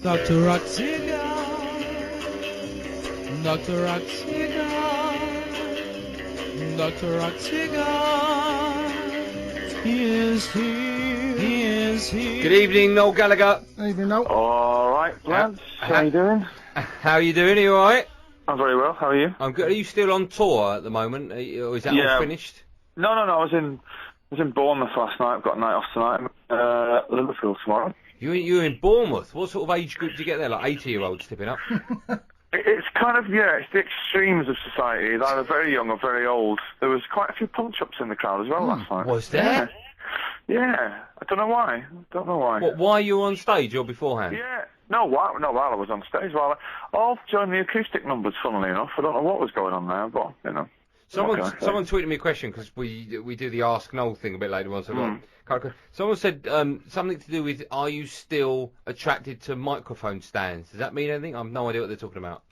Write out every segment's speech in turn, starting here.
Dr. Ratzinger, Dr. Ratzinger, Dr. Ratzinger, he is here, he is here. Good evening, Noel Gallagher. Evening, Noel. All right, lads. How you doing? How are you doing? Are you alright? I'm very well. How are you? I'm good. Are you still on tour at the moment? Or is that all finished? No. I was in Bournemouth last night. I've got a night off tonight. Liverpool tomorrow. You're in Bournemouth. What sort of age group do you get there? Like 80-year-olds tipping up? It's kind of, it's the extremes of society. It's either very young or very old. There was quite a few punch-ups in the crowd as well last night. Was there? Yeah. I don't know why. What, while you were on stage or beforehand? Yeah. No, while I was on stage. All during the acoustic numbers, funnily enough. I don't know what was going on there, but, you know. Someone tweeted me a question, because we do the Ask Noel thing a bit later on. So someone said something to do with, are you still attracted to microphone stands? Does that mean anything? I have no idea what they're talking about.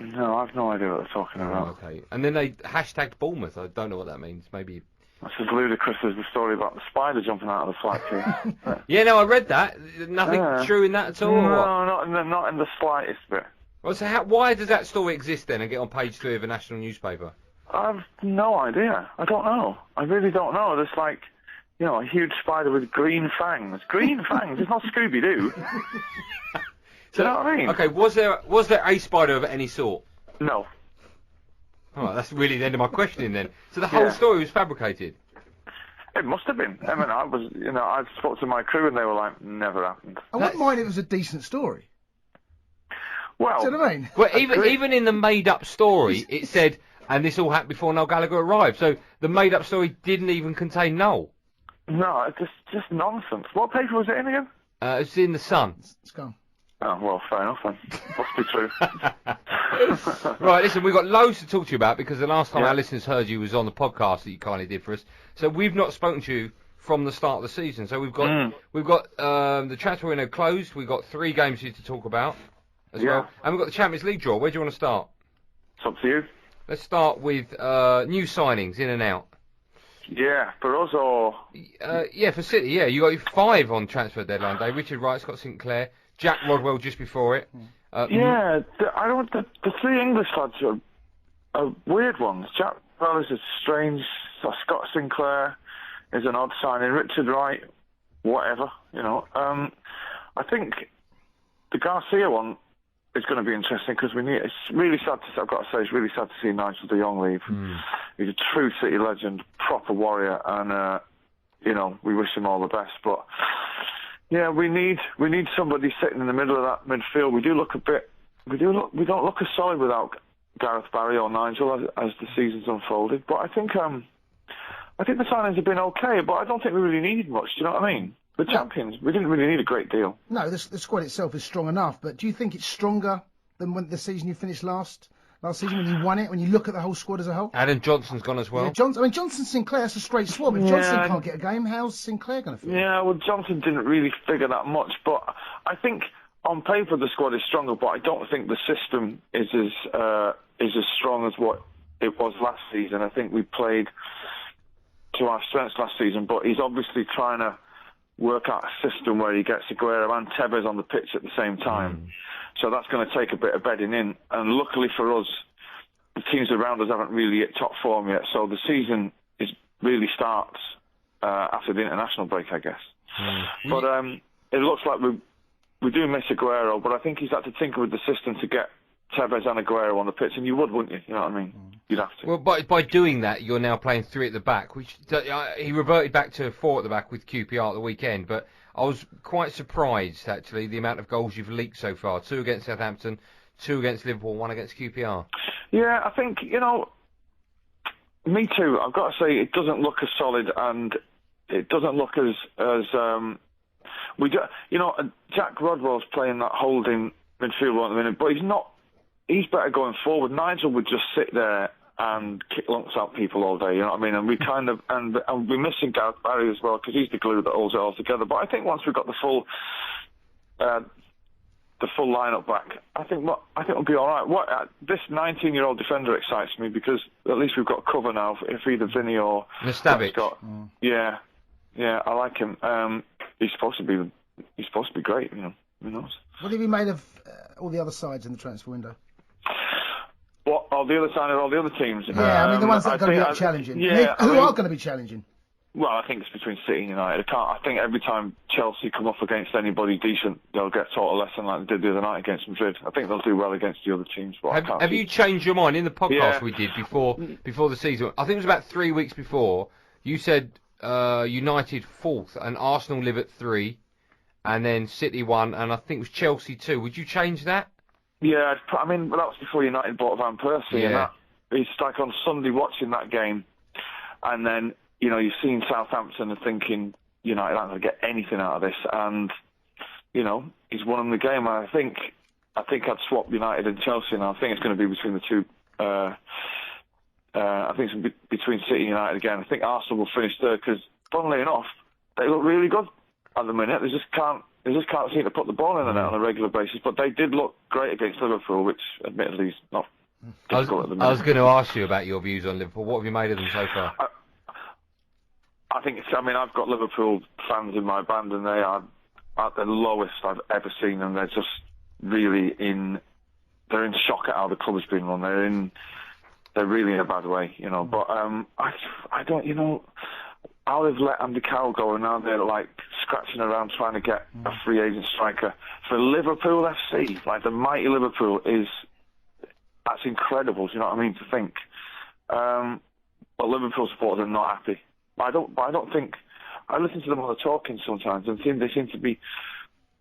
No, I have no idea what they're talking about. Okay. And then they hashtagged Bournemouth. I don't know what that means. Maybe... That's as ludicrous as the story about the spider jumping out of the flight too. Yeah, no, I read that. Nothing true in that at all? No, not in the slightest bit. Well, so why does that story exist then and get on page 3 of a national newspaper? I've no idea. I don't know. I really don't know. There's like, a huge spider with green fangs. Green fangs? It's not Scooby-Doo. Do you know what I mean? Okay, was there a spider of any sort? No. Oh, that's really the end of my questioning then. So the whole story was fabricated? It must have been. I mean, I spoke to my crew and they were like, never happened. I wouldn't mind it was a decent story. Well, do you know what I mean? Well, even in the made-up story, it said, and this all happened before Noel Gallagher arrived. So the made-up story didn't even contain Noel. No, it's just nonsense. What paper was it in again? It's in the Sun. It's gone. Oh, well, fair enough then. Must be true. Right, listen, we've got loads to talk to you about because the last time our listeners heard you was on the podcast that you kindly did for us. So we've not spoken to you from the start of the season. So we've got the transfer window closed. We've got 3 games here to talk about as well. And we've got the Champions League draw. Where do you want to start? It's up to you. Let's start with new signings in and out. Yeah, for us or... for City, yeah. You got 5 on transfer deadline day. Richard Wright, Scott Sinclair, Jack Rodwell just before it. The 3 English lads are weird ones. Jack Rodwell is strange. Scott Sinclair is an odd signing. Richard Wright, whatever, I think the Garcia one is going to be interesting because it's really sad to say, I've got to say, it's really sad to see Nigel de Jong leave. He's a true City legend, proper warrior, and, we wish him all the best, but... Yeah, we need somebody sitting in the middle of that midfield. We don't look as solid without Gareth Barry or Nigel as the season's unfolded. But I think the signings have been okay, but I don't think we really needed much. Do you know what I mean? The champions, we didn't really need a great deal. No, the squad itself is strong enough, but do you think it's stronger than when the season you finished last season when you won it, when you look at the whole squad as a whole? Adam Johnson's gone as well. Yeah, Johnson Sinclair, that's a straight swap. If Johnson can't get a game, how's Sinclair going to feel? Yeah, well, Johnson didn't really figure that much, but I think on paper the squad is stronger, but I don't think the system is as strong as what it was last season. I think we played to our strengths last season, but he's obviously trying to work out a system where he gets Aguero and Tevez on the pitch at the same time. So that's going to take a bit of bedding in. And luckily for us, the teams around us haven't really hit top form yet. So the season really starts after the international break, I guess. But it looks like we do miss Aguero, but I think he's had to tinker with the system to get Tevez and Aguero on the pitch, and you would, wouldn't you? You know what I mean? You'd have to. Well, by doing that, you're now playing 3 at the back, which he reverted back to 4 at the back with QPR at the weekend, but I was quite surprised, actually, the amount of goals you've leaked so far. 2 against Southampton, 2 against Liverpool, 1 against QPR. Yeah, I think, me too. I've got to say, it doesn't look as solid, and it doesn't look as Jack Rodwell's playing that holding midfield at the minute, but he's better going forward. Nigel would just sit there and kick lumps out people all day, you know what I mean? And we kind of, and we're missing Gareth Barry as well, because he's the glue that holds it all together. But I think once we've got the full lineup back, I think it'll be all right. This 19-year-old defender excites me because at least we've got cover now if either Vinny or Mustavic. Scott. Yeah, I like him. He's supposed to be he's supposed to be great. Who knows? What have you made of all the other sides in the transfer window? What? Oh, the other side of all the other teams. Yeah, I mean the ones that are going to be challenging. Yeah, who are going to be challenging? Well, I think it's between City and United. I think every time Chelsea come up against anybody decent, they'll get taught a lesson like they did the other night against Madrid. I think they'll do well against the other teams. But have you changed your mind in the podcast we did before the season? I think it was about 3 weeks before. You said United 4th and Arsenal live at 3, and then City 1, and I think it was Chelsea 2. Would you change that? Yeah, I mean, that was before United bought Van Persie, and it's like on Sunday watching that game, and then you've seen Southampton and thinking United aren't going to get anything out of this, and he's won them the game. And I think I'd swap United and Chelsea, and I think it's going to be between the two. I think it's between City and United again. I think Arsenal will finish third because, funnily enough, they look really good at the minute. They just can't seem to put the ball in the net on a regular basis. But they did look great against Liverpool, which admittedly is not difficult at the minute. I was going to ask you about your views on Liverpool. What have you made of them so far? I think I've got Liverpool fans in my band, and they are at the lowest I've ever seen them. They're just really they're in shock at how the club has been run. They're really in a bad way, But I don't, how they've let Andy Carroll go, and now they're like scratching around trying to get a free agent striker for Liverpool FC. Like the mighty Liverpool that's incredible. Do you know what I mean? To think, but Liverpool supporters are not happy. I don't think. I listen to them on the talking sometimes, and they seem to be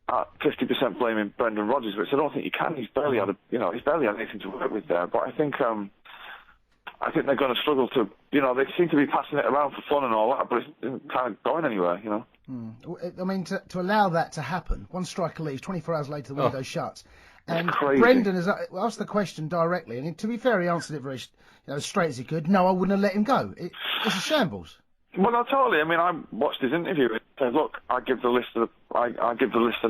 50% blaming Brendan Rodgers, which I don't think you can. He's barely had anything to work with there. But I think they're going to struggle to. They seem to be passing it around for fun and all that, but it's kind of going anywhere. I mean, to allow that to happen, one striker leaves, 24 hours later the window shuts. And crazy. Brendan has asked the question directly, and to be fair, he answered it very as straight as he could. No, I wouldn't have let him go. It's a shambles. Well, no, totally. I mean, I watched his interview. It said, "Look, I give the list of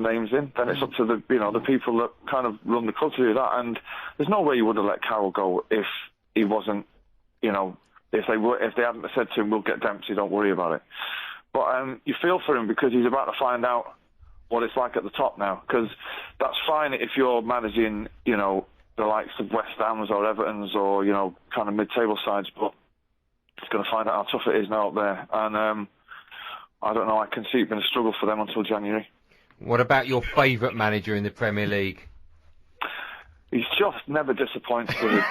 names in. Then it's up to the people that kind of run the club to do that. And there's no way you would have let Carroll go if he wasn't, if they hadn't said to him, "We'll get Dempsey, don't worry about it." But you feel for him because he's about to find out what it's like at the top now. Because that's fine if you're managing, the likes of West Ham's or Everton's or kind of mid-table sides, but he's going to find out how tough it is now up there. And I don't know, I can see it being a struggle for them until January. What about your favourite manager in the Premier League? He's just never disappoints me.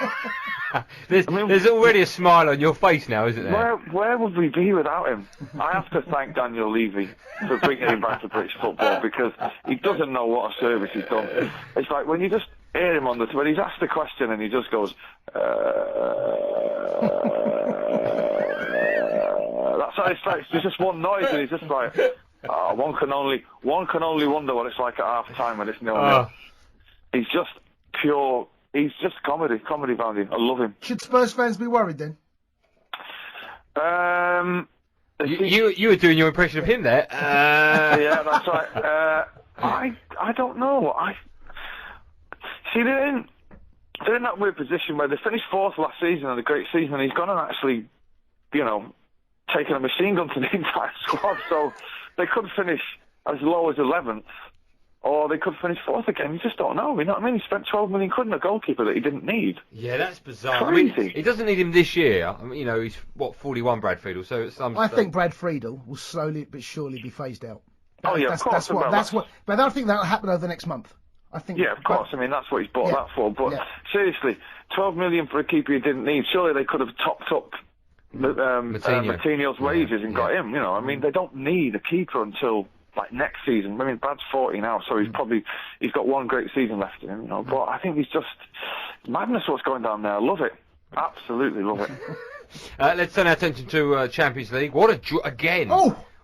There's already a smile on your face now, isn't there? Where would we be without him? I have to thank Daniel Levy for bringing him back to British football, because he doesn't know what a service he's done. It's like when you just hear him when he's asked a question and he just goes, that's how it's like. There's just one noise and he's just like, one can only wonder what it's like at half time when it's 0-0. He's just pure. He's just comedy value. I love him. Should Spurs fans be worried then? You were doing your impression of him there. Yeah, that's right. I don't know. See, they're in that weird position where they finished 4th last season and a great season, and he's gone and actually, taken a machine gun to the entire squad. So they could finish as low as 11th. Or they could finish 4th again. You just don't know. You know what I mean? He spent 12 million quid on a goalkeeper that he didn't need. Yeah, that's bizarre. Crazy. I mean, he doesn't need him this year. I mean, he's 41, Brad Friedel. So I think Brad Friedel will slowly but surely be phased out. Of course. But I don't think that'll happen over the next month. I think. Yeah, of course. I mean, that's what he's bought that for. But seriously, 12 million for a keeper he didn't need. Surely they could have topped up Moutinho's wages and got him. I mean, they don't need a keeper until next season. I mean, Brad's 40 now, so he's got one great season left in him. But I think he's just madness what's going down there. Love it, absolutely love it. Let's turn our attention to Champions League. What a draw again!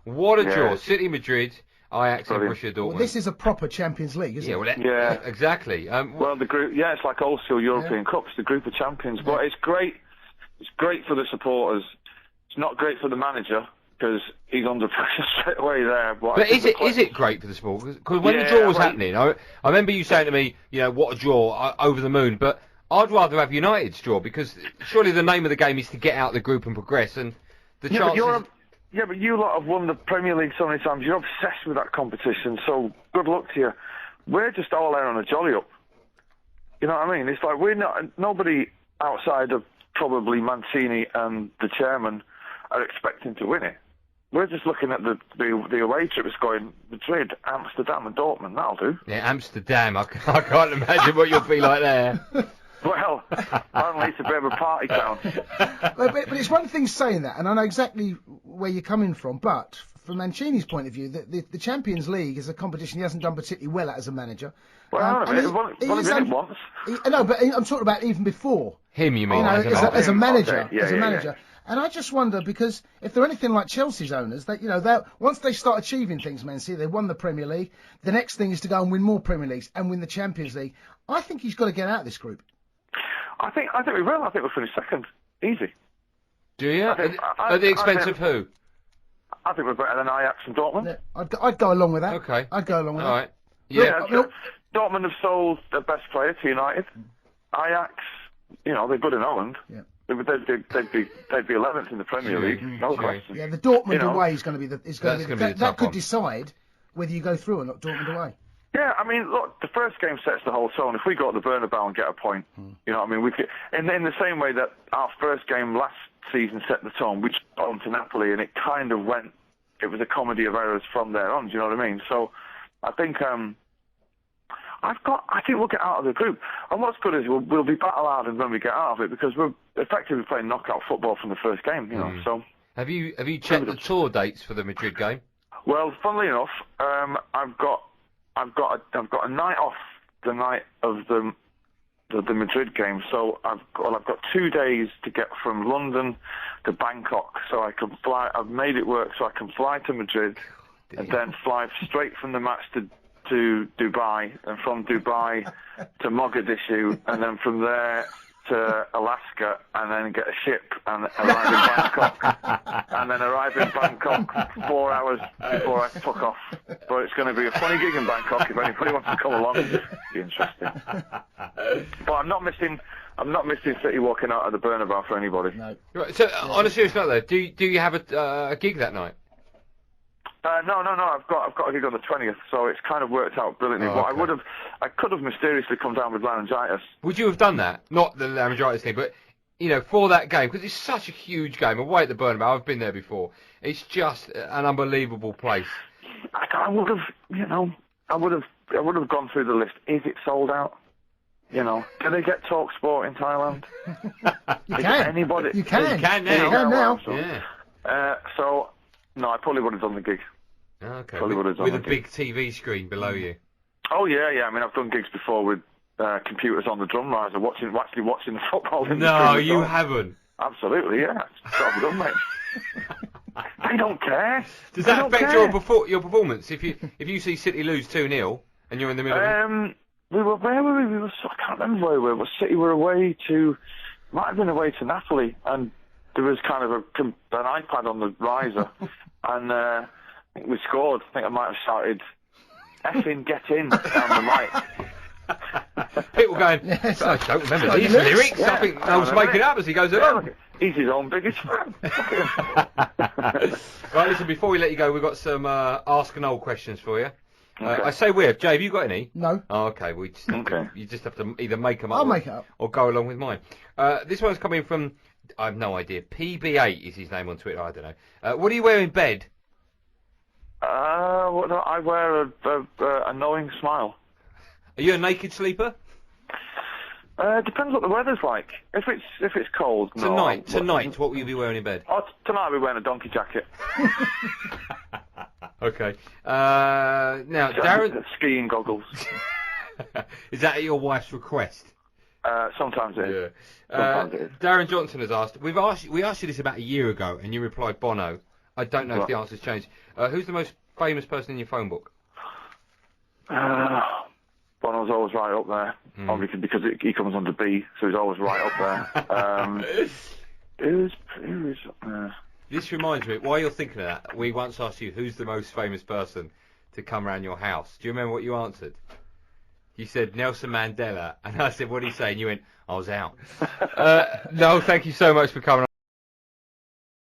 What a draw! City, Madrid, Ajax, and Borussia Dortmund. Well, this is a proper Champions League, isn't it? Exactly. Well, the group, it's like old school European Cups, the group of champions. But it's great. It's great for the supporters. It's not great for the manager, because he's under pressure straight away there. But is it great for the sport? Because when the draw was happening, I remember you saying to me, what a draw, over the moon. But I'd rather have United's draw, because surely the name of the game is to get out of the group and progress. And the chances. Yeah, but you lot have won the Premier League so many times. You're obsessed with that competition, so good luck to you. We're just all there on a jolly up. You know what I mean? It's like nobody outside of probably Mancini and the chairman are expecting to win it. We're just looking at the away trips going Madrid, Amsterdam and Dortmund. That'll do. Yeah, Amsterdam. I can't imagine what you'll be like there. Well, apparently it's a bit of a party town. but it's one thing saying that, and I know exactly where you're coming from, but from Mancini's point of view, the Champions League is a competition he hasn't done particularly well at as a manager. Well, once. No, but I'm talking about even before. Him, you mean? As a manager. Okay. Yeah. And I just wonder, because if they're anything like Chelsea's owners, that once they start achieving things, Man City, they won the Premier League. The next thing is to go and win more Premier Leagues and win the Champions League. I think he's got to get out of this group. I think we will. I think we'll finish second. Easy. Do you? At the expense of who? I think we're better than Ajax and Dortmund. Yeah, I'd go along with that. Okay. I'd go along with that. All right. Yeah. Dortmund have sold their best player to United. Ajax, they're good in Holland. Yeah. They'd be 11th in the Premier League, no question. Yeah, the Dortmund away is going to be that could decide whether you go through or not. Dortmund away. Yeah, I mean, look, the first game sets the whole tone. If we go to the Bernabeu and get a point, you know what I mean? We could, in the same way that our first game last season set the tone, we got on to Napoli, and it kind of went. It was a comedy of errors from there on. Do you know what I mean? So, I think I think we'll get out of the group. And what's good is we'll be battle-hardened when we get out of it, because we're effectively playing knockout football from the first game. You know. So. Have you checked the tour dates for the Madrid game? Well, funnily enough, I've got a night off the night of the Madrid game, so I've got 2 days to get from London to Bangkok, so I can fly. I've made it work, so I can fly to Madrid and then fly straight from the match to Dubai, and from Dubai to Mogadishu, and then from there to Alaska, and then get a ship and arrive in Bangkok, and then arrive in Bangkok 4 hours before I fuck off. But it's going to be a funny gig in Bangkok if anybody wants to come along. It'll be interesting. But I'm not missing City walking out of the Bernabeu for anybody. No. Right, so on a serious note, though, do you have a gig that night? No. I've got a gig on the 20th, so it's kind of worked out brilliantly. Oh, okay. But I could have mysteriously come down with laryngitis. Would you have done that? Not the laryngitis thing, but for that game, because it's such a huge game. Away at the Bernabeu, I've been there before. It's just an unbelievable place. I would have gone through the list. Is it sold out? Do they get Talksport in Thailand? You can. Anybody? You can. You can now. You can now. Yeah. So, no, I probably would have done the gig. Okay. With a big TV screen below you. Oh yeah. I mean, I've done gigs before with computers on the drum riser, actually watching the football. No, you haven't. Absolutely, yeah. It's got to be done, mate. They don't care. Does that affect your performance if you see City lose 2-0 and you're in the middle? Where were we? I can't remember where we were. City were might have been away to Napoli, and there was kind of an iPad on the riser, and I think we scored. I think I might have shouted, "Effing get in" down the mic. People going, Yes. I don't remember these lyrics. Yeah. I think Noel's making up as he goes along. He's his own biggest fan. Right, listen, before we let you go, we've got some Ask Noel questions for you. Okay. I say weird. Jay, have you got any? No. Oh, okay. You just have to either make them up. I'll make it up. Or go along with mine. This one's coming from, I have no idea. PB8 is his name on Twitter. I don't know. What do you wear in bed? I wear a knowing smile. Are you a naked sleeper? Depends what the weather's like. If it's cold, no. Tonight, what will you be wearing in bed? Tonight I'll be wearing a donkey jacket. Okay. Now, Darren... Skiing goggles. Is that at your wife's request? Sometimes it is. Yeah. Sometimes it is. Darren Johnson has asked... We asked you this about a year ago, and you replied Bono. I don't know if the answer's changed. Who's the most famous person in your phone book? Bono's always right up there, obviously because he comes under B, so he's always right up there. Who's up there? This reminds me, while you're thinking of that, we once asked you who's the most famous person to come around your house. Do you remember what you answered? You said Nelson Mandela, and I said, what did he say? And you went, I was out. No, thank you so much for coming on.